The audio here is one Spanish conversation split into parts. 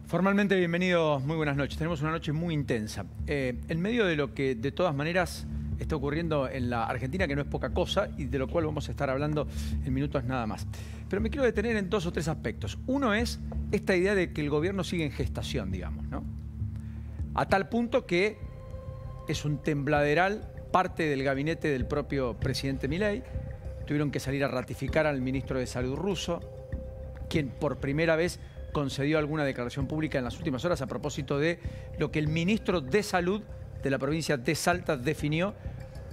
Formalmente bienvenidos, muy buenas noches. Tenemos una noche muy intensa. En medio de lo que de todas maneras está ocurriendo en la Argentina, que no es poca cosa y de lo cual vamos a estar hablando en minutos nada más. Pero me quiero detener en dos o tres aspectos. Uno es esta idea de que el gobierno sigue en gestación, digamos, ¿no? A tal punto que es un tembladeral parte del gabinete del propio presidente Milei. Tuvieron que salir a ratificar al ministro de Salud ruso, quien por primera vez concedió alguna declaración pública en las últimas horas a propósito de lo que el ministro de Salud de la provincia de Salta definió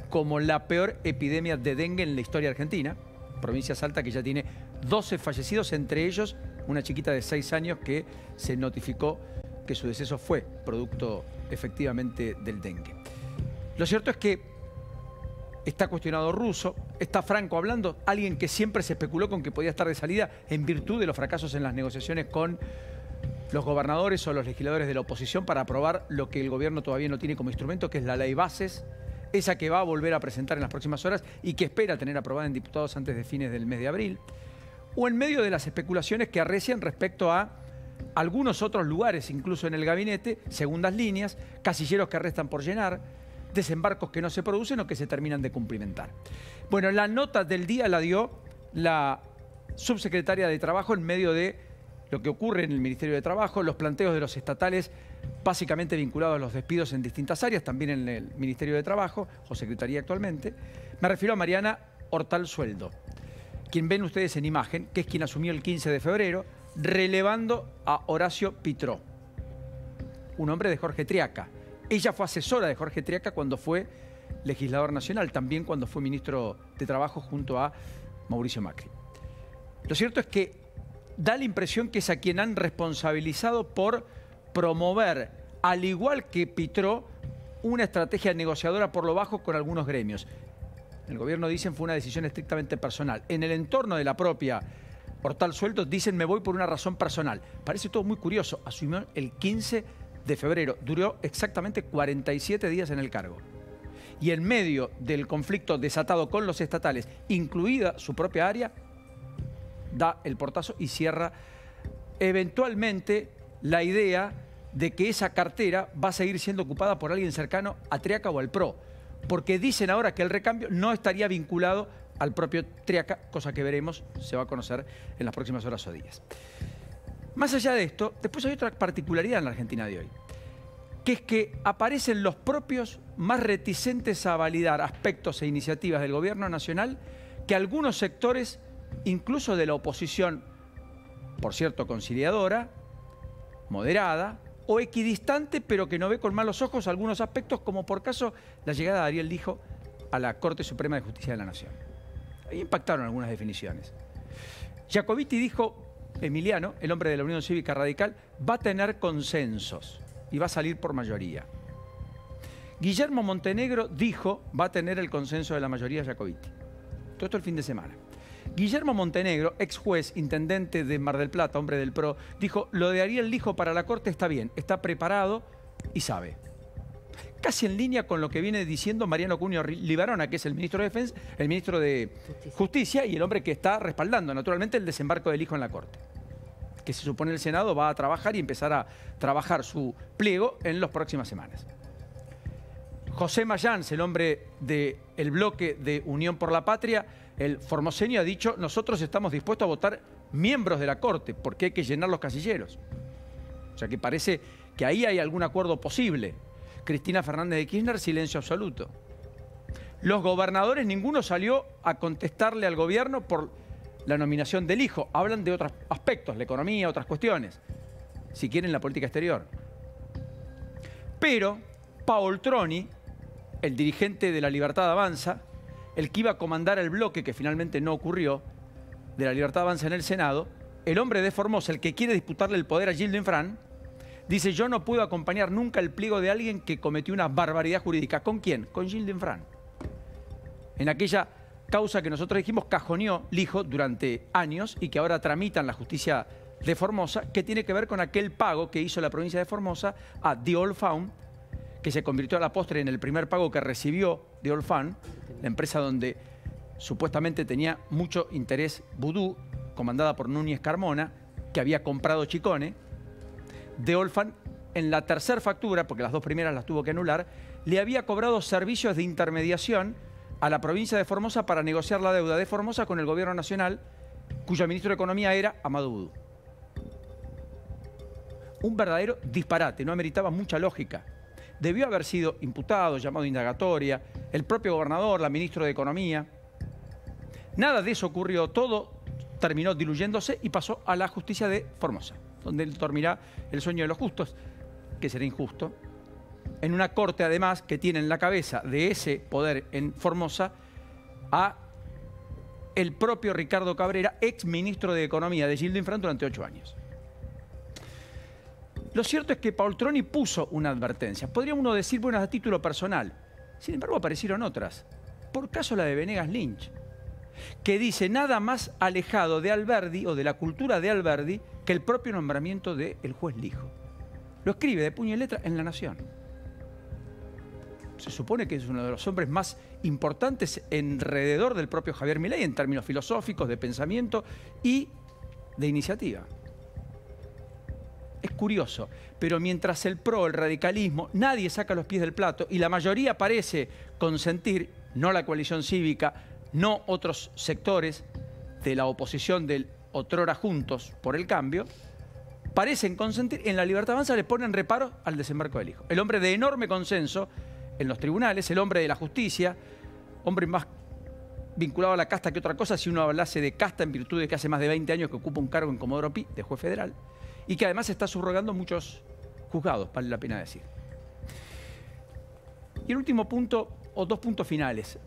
como la peor epidemia de dengue en la historia argentina. Provincia de Salta que ya tiene 12 fallecidos, entre ellos una chiquita de 6 años que se notificó que su deceso fue producto efectivamente del dengue. Lo cierto es que está cuestionado Russo, está Franco hablando, alguien que siempre se especuló con que podía estar de salida en virtud de los fracasos en las negociaciones con los gobernadores o los legisladores de la oposición para aprobar lo que el gobierno todavía no tiene como instrumento, que es la ley bases, esa que va a volver a presentar en las próximas horas y que espera tener aprobada en diputados antes de fines del mes de abril, o en medio de las especulaciones que arrecian respecto a algunos otros lugares, incluso en el gabinete, segundas líneas, casilleros que restan por llenar, desembarcos que no se producen o que se terminan de cumplimentar. Bueno, la nota del día la dio la subsecretaria de Trabajo en medio de lo que ocurre en el Ministerio de Trabajo, los planteos de los estatales básicamente vinculados a los despidos en distintas áreas, también en el Ministerio de Trabajo, o Secretaría actualmente. Me refiero a Mariana Hortal Sueldo, quien ven ustedes en imagen, que es quien asumió el 15 de febrero, relevando a Horacio Pitró, un hombre de Jorge Triaca. Ella fue asesora de Jorge Triaca cuando fue legislador nacional, también cuando fue ministro de Trabajo junto a Mauricio Macri. Lo cierto es que da la impresión que es a quien han responsabilizado por promover, al igual que Pitró, una estrategia negociadora por lo bajo con algunos gremios. El gobierno, dicen, fue una decisión estrictamente personal. En el entorno de la propia Hortal Sueldo dicen, me voy por una razón personal. Parece todo muy curioso. Asumió el 15 de febrero. Duró exactamente 47 días en el cargo. Y en medio del conflicto desatado con los estatales, incluida su propia área, da el portazo y cierra eventualmente la idea de que esa cartera va a seguir siendo ocupada por alguien cercano a Triaca o al PRO. Porque dicen ahora que el recambio no estaría vinculado al propio Triaca, cosa que veremos, se va a conocer en las próximas horas o días. Más allá de esto, después hay otra particularidad en la Argentina de hoy, que es que aparecen los propios más reticentes a validar aspectos e iniciativas del gobierno nacional que algunos sectores, incluso de la oposición, por cierto conciliadora, moderada o equidistante, pero que no ve con malos ojos algunos aspectos, como por caso la llegada de Ariel Lijo a la Corte Suprema de Justicia de la Nación. Ahí impactaron algunas definiciones. Jacobiti dijo, Emiliano, el hombre de la Unión Cívica Radical, va a tener consensos y va a salir por mayoría. Guillermo Montenegro dijo, va a tener el consenso de la mayoría Jacobiti. Todo esto el fin de semana. Guillermo Montenegro, ex juez, intendente de Mar del Plata, hombre del PRO, dijo, lo de Ariel Lijo para la Corte está bien, está preparado y sabe. Casi en línea con lo que viene diciendo Mariano Cunio Libarona, que es el ministro de Defensa, el ministro de Justicia y el hombre que está respaldando naturalmente el desembarco del Lijo en la Corte, que se supone el Senado va a trabajar y empezar a trabajar su pliego en las próximas semanas. José Mayans, el hombre del bloque de Unión por la Patria, el formoseño, ha dicho, nosotros estamos dispuestos a votar miembros de la Corte porque hay que llenar los casilleros. O sea que parece que ahí hay algún acuerdo posible. Cristina Fernández de Kirchner, silencio absoluto. Los gobernadores, ninguno salió a contestarle al gobierno por la nominación del Hijo. Hablan de otros aspectos, la economía, otras cuestiones. Si quieren, la política exterior. Pero Paul Troni, el dirigente de La Libertad Avanza, el que iba a comandar el bloque, que finalmente no ocurrió, de La Libertad Avanza en el Senado, el hombre de Formosa, el que quiere disputarle el poder a Gildo Infran, dice, yo no puedo acompañar nunca el pliego de alguien que cometió una barbaridad jurídica. ¿Con quién? Con Gildo Infran. En aquella causa que nosotros dijimos cajoneó Lijo durante años y que ahora tramita en la justicia de Formosa, que tiene que ver con aquel pago que hizo la provincia de Formosa a The Old Faun, que se convirtió a la postre en el primer pago que recibió The Old Faun, la empresa donde supuestamente tenía mucho interés Vudú, comandada por Núñez Carmona, que había comprado Chicone. de Olfan, en la tercera factura, porque las dos primeras las tuvo que anular, le había cobrado servicios de intermediación a la provincia de Formosa para negociar la deuda de Formosa con el gobierno nacional, cuyo ministro de Economía era Amadou Boudou. Un verdadero disparate, no ameritaba mucha lógica. Debió haber sido imputado, llamado a indagatoria, el propio gobernador, la ministra de Economía. Nada de eso ocurrió, todo terminó diluyéndose y pasó a la justicia de Formosa, donde él dormirá el sueño de los justos, que será injusto, en una corte además que tiene en la cabeza de ese poder en Formosa a el propio Ricardo Cabrera, ex ministro de Economía de Gildo Infran durante 8 años. Lo cierto es que Poltroni puso una advertencia. Podría uno decir, bueno, a título personal. Sin embargo, aparecieron otras. Por caso la de Venegas Lynch, que dice nada más alejado de Alberdi o de la cultura de Alberdi que el propio nombramiento del juez Lijo. Lo escribe de puño y letra en La Nación. Se supone que es uno de los hombres más importantes alrededor del propio Javier Milei en términos filosóficos, de pensamiento y de iniciativa. Es curioso, pero mientras el PRO, el radicalismo, nadie saca los pies del plato y la mayoría parece consentir, no la coalición cívica, no otros sectores de la oposición del otrora Juntos por el Cambio, parecen consentir, en la Libertad Avanza le ponen reparo al desembarco del Hijo. El hombre de enorme consenso en los tribunales, el hombre de la justicia, hombre más vinculado a la casta que otra cosa, si uno hablase de casta en virtud de que hace más de 20 años que ocupa un cargo en Comodoro Pi, de juez federal, y que además está subrogando muchos juzgados, vale la pena decir. Y el último punto, o dos puntos finales.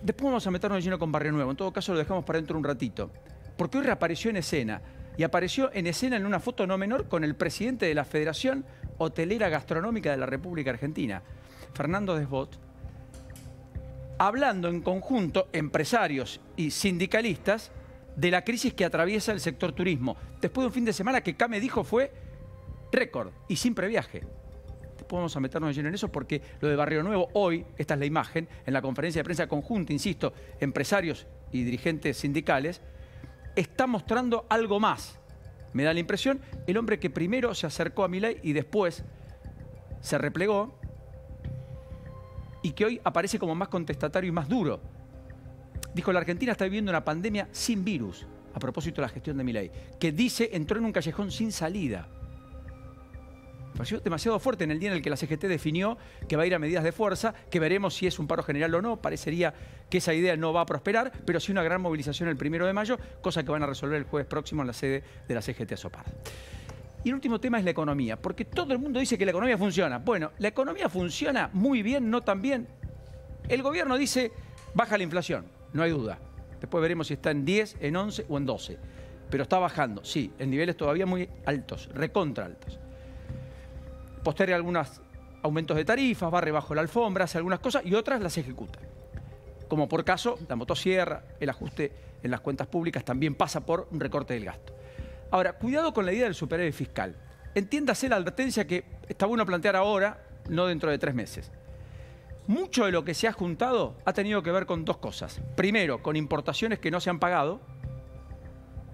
Después vamos a meternos de lleno con Barrio Nuevo, en todo caso lo dejamos para dentro un ratito, porque hoy reapareció en escena, y apareció en escena en una foto no menor con el presidente de la Federación Hotelera Gastronómica de la República Argentina, Fernando Desbot, hablando en conjunto, empresarios y sindicalistas, de la crisis que atraviesa el sector turismo. Después de un fin de semana que Came dijo fue récord y sin previaje. Después vamos a meternos de lleno en eso porque lo de Barrio Nuevo hoy, esta es la imagen, en la conferencia de prensa conjunta, insisto, empresarios y dirigentes sindicales, está mostrando algo más. Me da la impresión, el hombre que primero se acercó a Milei y después se replegó y que hoy aparece como más contestatario y más duro. Dijo, la Argentina está viviendo una pandemia sin virus, a propósito de la gestión de Milei, que dice entró en un callejón sin salida. Me pareció demasiado fuerte en el día en el que la CGT definió que va a ir a medidas de fuerza, que veremos si es un paro general o no. Parecería que esa idea no va a prosperar, pero sí una gran movilización el 1 de mayo, cosa que van a resolver el jueves próximo en la sede de la CGT Sopar. Y el último tema es la economía, porque todo el mundo dice que la economía funciona. Bueno, la economía funciona muy bien, no tan bien. El gobierno dice, baja la inflación, no hay duda. Después veremos si está en 10, en 11 o en 12. Pero está bajando, sí, en niveles todavía muy altos, recontra altos. Posterga algunos aumentos de tarifas, barre bajo la alfombra, hace algunas cosas y otras las ejecuta. Como por caso, la motosierra, el ajuste en las cuentas públicas también pasa por un recorte del gasto. Ahora, cuidado con la idea del superávit fiscal. Entiéndase la advertencia que está bueno plantear ahora, no dentro de 3 meses. Mucho de lo que se ha juntado ha tenido que ver con dos cosas. Primero, con importaciones que no se han pagado.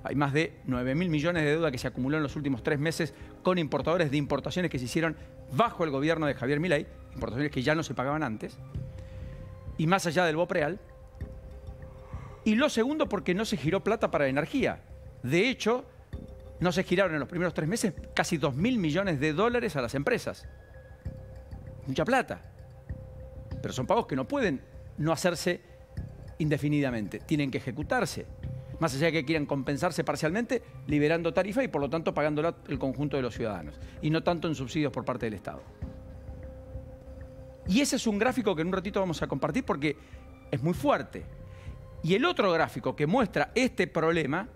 Hay más de 9.000 millones de deuda que se acumuló en los últimos 3 meses con importadores de importaciones que se hicieron bajo el gobierno de Javier Milei, importaciones que ya no se pagaban antes, y más allá del BOPREAL. Y lo segundo, porque no se giró plata para la energía. De hecho, no se giraron en los primeros 3 meses casi 2.000 millones de dólares a las empresas. Mucha plata. Pero son pagos que no pueden no hacerse indefinidamente, tienen que ejecutarse. Más allá de que quieran compensarse parcialmente, liberando tarifa y por lo tanto pagándola el conjunto de los ciudadanos. Y no tanto en subsidios por parte del Estado. Y ese es un gráfico que en un ratito vamos a compartir porque es muy fuerte. Y el otro gráfico que muestra este problema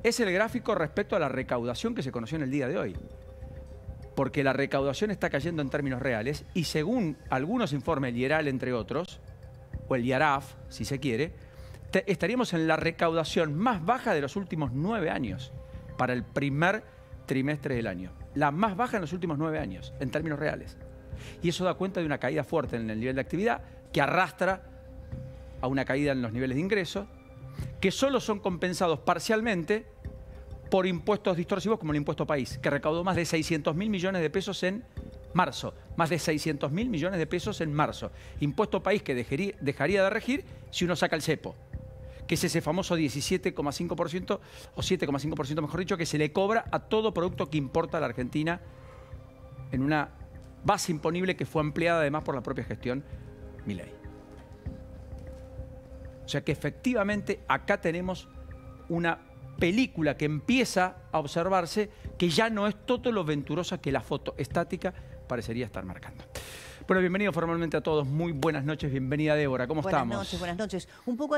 es el gráfico respecto a la recaudación que se conoció en el día de hoy. Porque la recaudación está cayendo en términos reales y según algunos informes, el IERAL entre otros, o el IARAF, si se quiere, estaríamos en la recaudación más baja de los últimos 9 años para el primer trimestre del año. La más baja en los últimos 9 años, en términos reales. Y eso da cuenta de una caída fuerte en el nivel de actividad que arrastra a una caída en los niveles de ingresos, que solo son compensados parcialmente por impuestos distorsivos como el impuesto país, que recaudó más de 600.000 millones de pesos en marzo. Más de 600.000 millones de pesos en marzo. Impuesto país que dejaría de regir si uno saca el cepo, que es ese famoso 17,5% o 7,5% mejor dicho, que se le cobra a todo producto que importa a la Argentina en una base imponible que fue ampliada además por la propia gestión Milei. O sea que efectivamente acá tenemos una película que empieza a observarse, que ya no es todo lo venturosa que la foto estática parecería estar marcando. Bueno, bienvenido formalmente a todos. Muy buenas noches. Bienvenida, Débora. ¿Cómo estamos? Buenas noches, buenas noches. Un poco